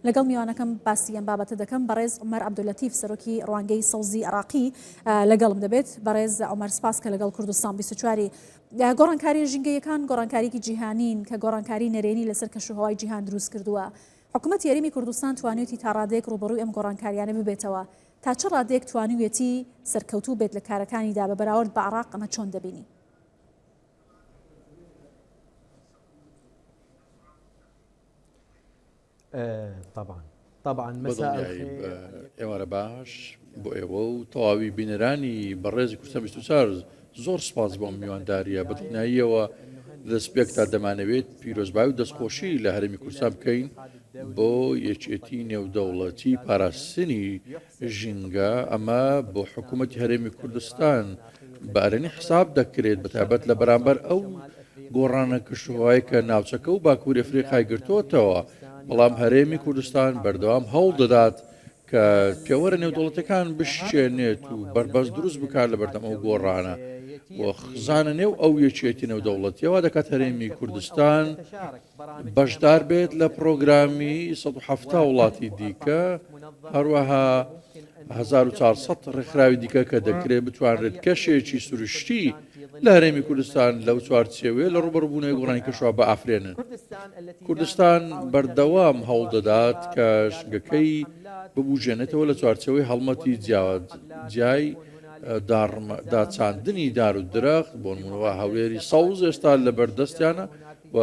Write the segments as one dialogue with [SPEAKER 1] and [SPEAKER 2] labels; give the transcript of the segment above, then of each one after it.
[SPEAKER 1] لەگەڵ میوانەکەم باسیەم بابەتە دەکەم بەڕێز عومەر عەبدولەتیف سەرۆکی ڕوانگەی سەوزی عێراقی لەگەڵم دەبێت. بەڕێز عومەر سپاس کە لەگەڵ کوردستان 24 گۆڕانکاری ژینگەیەکان گۆڕانکاریکی جیهانین کە گۆڕانکاری نەرێنی لەسەر کەشوهەوای جیهان دروست کردووە. حکوومەت یاریمی کوردستان توانێتی تا ڕادێک ڕوبەڕووی ئەم گۆڕانکاریانە ببێتەوە. تا چه ڕادێک توانوێتی سەرکەوتوو بێت لە کارەکانیدا بە بەراورد بە عێراق ئەمە چۆن دەبینی؟
[SPEAKER 2] طبعا مساء
[SPEAKER 3] ئێوارە باش بۆ ئێوە و تەواوی بینەرانی بەڕێزی کوردستان 24 زۆر سپاس بۆم میوانداریە بەدڵنیاییەوە دەستپێک تا دەمانەوێت پیرۆزبایی و دەستخۆشی لە هەرێمی کوردستان بکەین بۆ یەکێتی نێودەوڵەتی پاراستنی ژینگە. ئەمە بۆ حکوومەتی هەرێمی کوردستان بەئەرێنی حساب دەکرێت بەتایبەت لە بەرامبەر ئەو گۆڕانە کشوهەوەی کە ناوچەکە و باکووری ئەفریقای گرتووەتەوە. بەڵام هەرێمی کوردستان بەردەوام هەوڵ دەدات کە پێوەرە نێودەوڵەتەکان بشێنێت و بەربەست دروست بکات لە بەردەم ئەو گۆڕانە و خزانە نێو ئەو یەکێتی نێودەوڵەتیەوە دەکات هەرێمی کوردستان بەشدار بێت لە پرۆگرامی 170 وڵاتی دیکە، هەروەها 1400 ڕێکخراوی دیکە کە دەکرێت بتوانرێت کەشێکی سروشتی لە هەرێمی کوردستان لەو چوارچێوێ لە ڕوبەڕبوونەوەی گۆڕانی کەشوهەوا بە ئافرێنن. کوردستان بەردەوام هەوڵ دەدات کە ژنگەکەی ببوژێنێتەوە لە چوارچەوەی هەڵمەتی جیای داچاندنی دار و درەخت بۆ نمونەوە هەولێری سەوز ئێستا لە بەردەستیانە و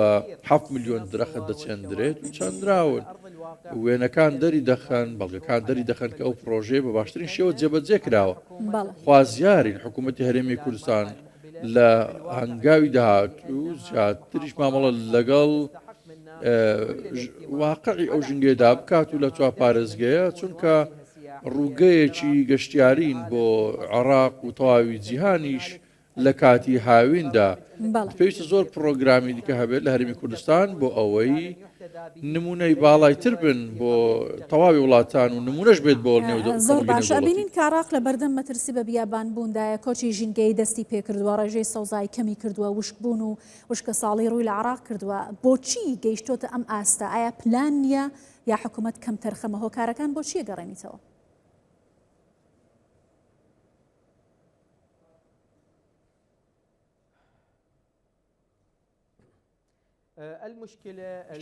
[SPEAKER 3] 7 ملیۆن درەخت دەچێندرێت و چەندراون. وێنەکان دەری دەخەن، بەڵگەکان دەری دەخەن کە ئەو پرۆژەیە بە باشترین شێوە جێبەجێ کراوە. خوازیارین حکوومەتی هەرێمی کوردستان لە هەنگاوی داهات و زیاتریش مامەڵە لەگەڵ واقعی ئەو ژنگێدا بکات و لە چوار پارێزگەیە، چونکە ڕووگەیەکی گەشتیارین بۆ عێراق و تەواوی جیهانیش لە کاتی هاویندا. پێویستە زۆر پرۆگرامی دیکە هەبێت لە هەرێمی کوردستان بۆ ئەوەی نمونەی باڵایتر بن بۆ تەواوی وڵاتان و نمونەش بێت بۆ
[SPEAKER 1] زۆر باش. ئەبینین کە عێراق لە بەردەم مەترسی بە بیابانبووندایە کۆچی ژینگەی دەستی پێکردووە، ڕێژەی سەوزای کەمی کردووە، وشکبوون و وشکە ساڵی ڕووی لە عێراق کردووە. بۆچی گەیشتۆتە ئەم ئاستە؟ ئایا پلان نییە یا حکوومەت کەم تەرخەمە هۆکارەکان بۆچیە گەڕێنیتەوە؟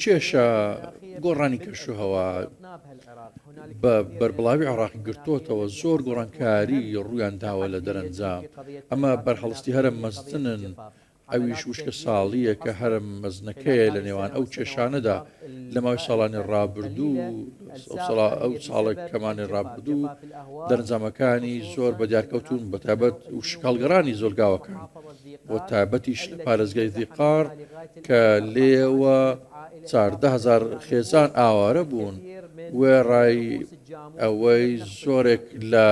[SPEAKER 3] کێشە گۆڕانی کەشوهەوا بە بەربڵاوی عێراقی گرتووەتەوە زۆر گۆڕانکاری ڕوویان داوە لە دەرەنجام. ئەمە بەرهەڵستی هەرم مەزنن، ئەویش وشکە ساڵیە کە هەرم مەزنەکەیە لە نێوان ئەو کێشانەدا لە ماوەی ساڵانی ڕابردوو ئەو ساڵێک کەمانی ڕابردوو دەرەنجامەکانی زۆر بە دیارکەوتون بە تایبەت و شکالگەڕانی زۆرگاوەکان و تایبەتیش لە پارێزگای دیقار کە لێوە 14,000 خێزان ئاوارە بوون وێڕای ئەوەی زۆرێک لە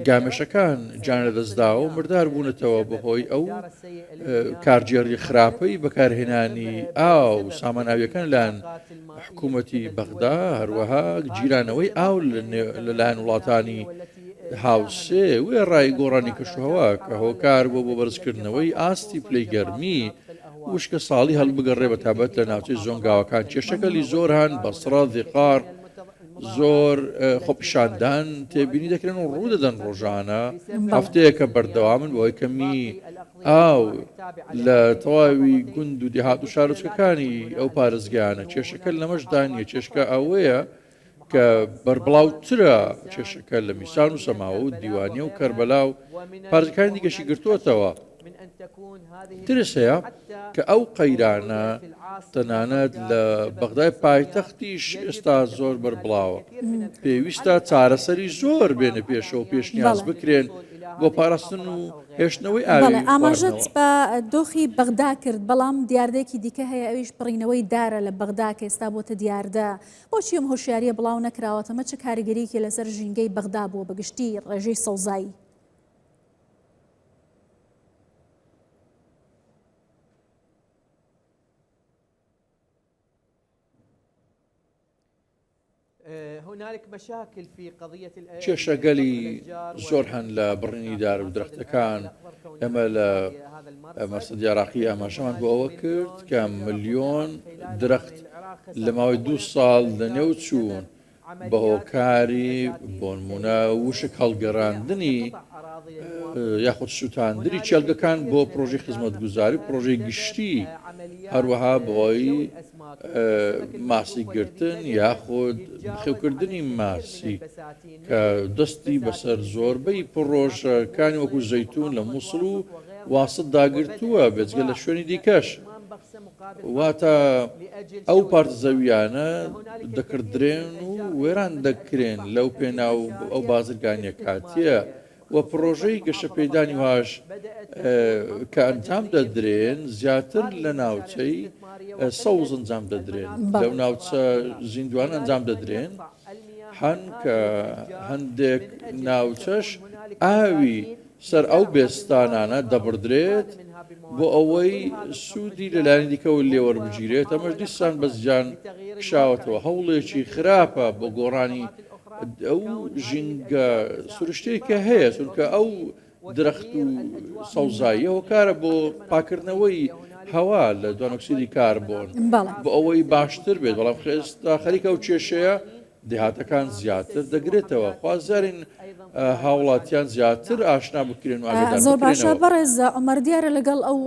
[SPEAKER 3] گامێشەکان جانە دەستداوە و مردار بوونەتەوە بەهۆی ئەو کارجێڕی خراپەی بەکارهێنانی ئاو و ساماناویەکان لەلایەن حکوومەتی بەغدا، هەروەها گیرانەوەی ئاو لەلایەن وڵاتانی هاوسێ وێڕای گۆڕانی کەشوهەوا کە هۆکار بۆ بەرزکردنەوەی ئاستی پلەی گەرمی وشکە ساڵی هەڵبگەڕێ بە تابەت لە ناوچەی زۆنگاوەکان. کێشەکەلی زۆر هەن بەسڕە دیقار زۆر خۆپیشاندان تێبینی دەکرێن و ڕوو دەدەن ڕۆژانە هەفتەیە کە بەردەوامن بۆی کەمی ئاو لە تەواوی گوند و دێهات و شارۆچکەکانی ئەو پارێزگایانە. کێشەکە لەمەشدا نیە، چێشکە ئەوەیە کە بەربڵاوترە کێشەکە لە میسان و سەماوە و دیوانیە و کەربەلا و پارێزەکانی دیگەشی گرتووەتەوە. ترس هەیە کە ئەو قەیرانە تەنانەت لە بەغدای پایتەختیش ئێستا زۆر بەربڵاوە. پێویستە چارەسەری زۆر بێنە پێشەوە پێشنیاز بکرێن بۆ پاراستن و هێشتنەوەی ئاوی.
[SPEAKER 1] ئاماژەت بە دۆخی بەغدا کرد، بەڵام دیاردەیەکی دیکە هەیە ئەویش بڕینەوەی دارە لە بەغدا کە ئێستا بۆتە دیاردە. بۆچی ئەم هۆشیاریە بڵاو نەکراوەتەمە؟ چه کاریگەریەکی لەسەر ژینگەی بەغدا بووە بەگشتی ڕێژەی سەوزایی؟
[SPEAKER 3] کێشەگەلی زۆر هەن لە بڕینی دار و درەختەکان ئەمە لە مەسەدی عێراقی ئاماژەمان بۆ ئەوە کرد کە ملیۆن درەخت لە ماوەی 2 ساڵ لەنێو چوون بە هۆکاری بۆ نمونە وشک هەڵگەڕاندنی یاخود سووتاندنی چێلگەکان بۆ پرۆژەی خزمەتگوزاری پرۆژەی گشتی هەروەها بۆی ماسی گرتن یاخود بخێوکردنی ماسی کە دەستی بەسەر زۆربەی پرۆژەکانی وەکو زەیتون لە مووسڵ و واسط داگرتووە بێجگە لە شوێنی دیکەش واتە ئەو پارت زەویانە دەکردرێن و وێران دەکرێن لەو پێناو ئەو بازرگانیە کاتیە و پرۆژەی گەشەپێدانی واش کە ئەنجام دەدرێن زیاتر لە ناوچەی سەوز ئەنجام دەدرێن لەو ناوچە زیندوان ئەنجام دەدرێن هەن کە هەندێک ناوچەش ئاوی سەر ئەو بێستانانە دەبڕدرێت بۆ ئەوەی سوودی لەلایەن دیکەەوە لێوەربگیرێت ئەمەش دیسان بەزیان کشاوەتەوە هەوڵێکی خراپە بۆ گۆڕانی ئەو ژینگە سروشتەیەکە هەیە چونکە ئەو درەخت و سەوزایی هۆکارە بۆ پاکردنەوەی هەوا لە دوانۆکسیدی کاربۆن بۆ ئەوەی باشتر بێت بەڵام خێستا خەریکە و کێشەیە دێهاتەکان زیاتر دەگرێتەوە خوازارین هاوڵاتیان زیاتر ئاشنا بکرێن و
[SPEAKER 1] زۆر باشە بەڕێز عومەر دیارە لەگەڵ ئەو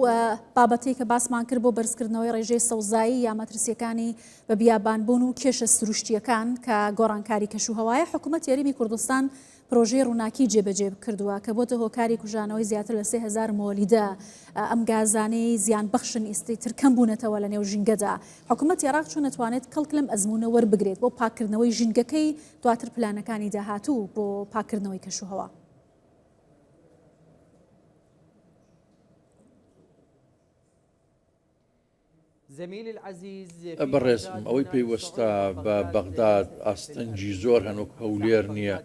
[SPEAKER 1] بابەتەی کە باسمان کرد بۆ بەرزکردنەوەی ڕێژەی سەوزایی یا مەترسیەکانی بە بیابانبوون و کێشە سروشتیەکان کە گۆڕانکاری کەشوهەوایە حکوومەت یاریمی کوردستان پرۆژەی ڕووناکی جێبەجێ کردووە کە بۆتە هۆکاری کوژانەوەی زیاتر لە 3000 مۆلیدە ئەم گازانەی زیان بەخشن ئیستی ترکەم بوونەتەوە لە نێو ژینگەدا حکوومەت عێراق چۆن نەتوانێت کەڵک لەم ئەزمونە وەربگرێت بۆ پاکردنەوەی ژینگەکەی دواتر پلانەکانی داهاتوو بۆ پاکردنەوەی کەشوهەوا.
[SPEAKER 3] بەڕێزم ئەوەی پێیوەستە بە بەغداد ئاستەنجی زۆر هەنوک هەولێر نییە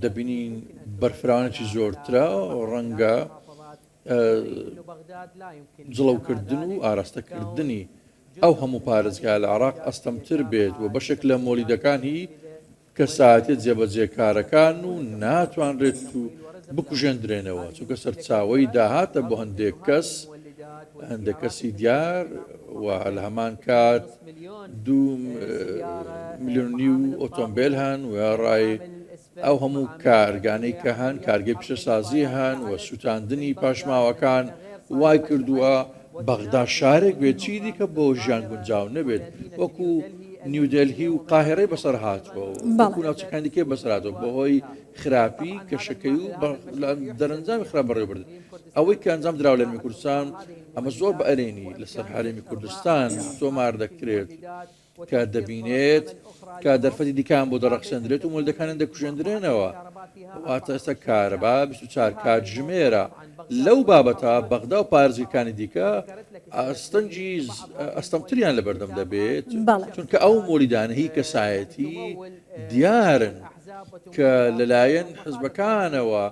[SPEAKER 3] دەبینین بەرفراوانێکی زۆرترا ڕەنگە جڵەوکردن و ئاراستەکردنی ئەو هەموو پارێزگا لە عێراق ئەستەمتر بێت و بەشێک لە مۆلیدەکانی کەساتێت جێبەجێکارەکان و ناتوانرێت و بکوژێندرێنەوە چونکە سەرچاوەی داهاتە بۆ هەندێک کەس هەندێک کەسی دیار و لە هەمان کات 2 ملیۆنی و ئۆتۆمبیل هەن و ڕای ئەو هەموو کارگانەی کە هەن کارگەی پیشەسازی هەن و سووتاندنی پاشماوەکان وای کردووە بەغدا شارێک بێت چی دیکە بۆ ژیان گونجاو نەبێت وەکو نیودلهی و قاهرەی بەسەر هاتووە وەکو ناوچەکان دیکەی بەسەرهاتەوە بەهۆی خراپی کەشەکەی و دەرەنجامی خراپ بەڕێوەبردن ئەوەی کە ئەنجام دراوە لە هەرێمی کوردستان ئەمە زۆر بە ئەرێنی لەسەر هەرێمی کوردستان تۆمار دەکرێت کە دەبینێت کە دەرفەتی دیکان بۆ دەڕەخسەندرێت و مۆلدەکانیان دەکوژێندرێنەوە واتە ئێستا کارەبا 24 کاتژمێرە لەو بابەتە بەغدا و پارێزگاکانی دیکە ئەستەمتریان لە بەردەم دەبێت چونکە ئەو مۆلیدانە هی کەسایەتی دیارن کە لەلایەن حزبەکانەوە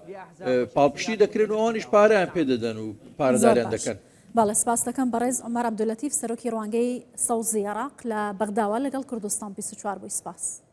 [SPEAKER 3] پاڵپشتی دەکرێن و ئەوانیش پارەیان پێدەدەن و پارەداریان دەکەن.
[SPEAKER 1] باڵە سپاس دەکەم بەڕێز عومەر عەبدولەتیف سەرۆکی ڕوانگەی سەوزی عێراق لە بەغداوە لەگەڵ کوردستان 24 بۆی سپاس.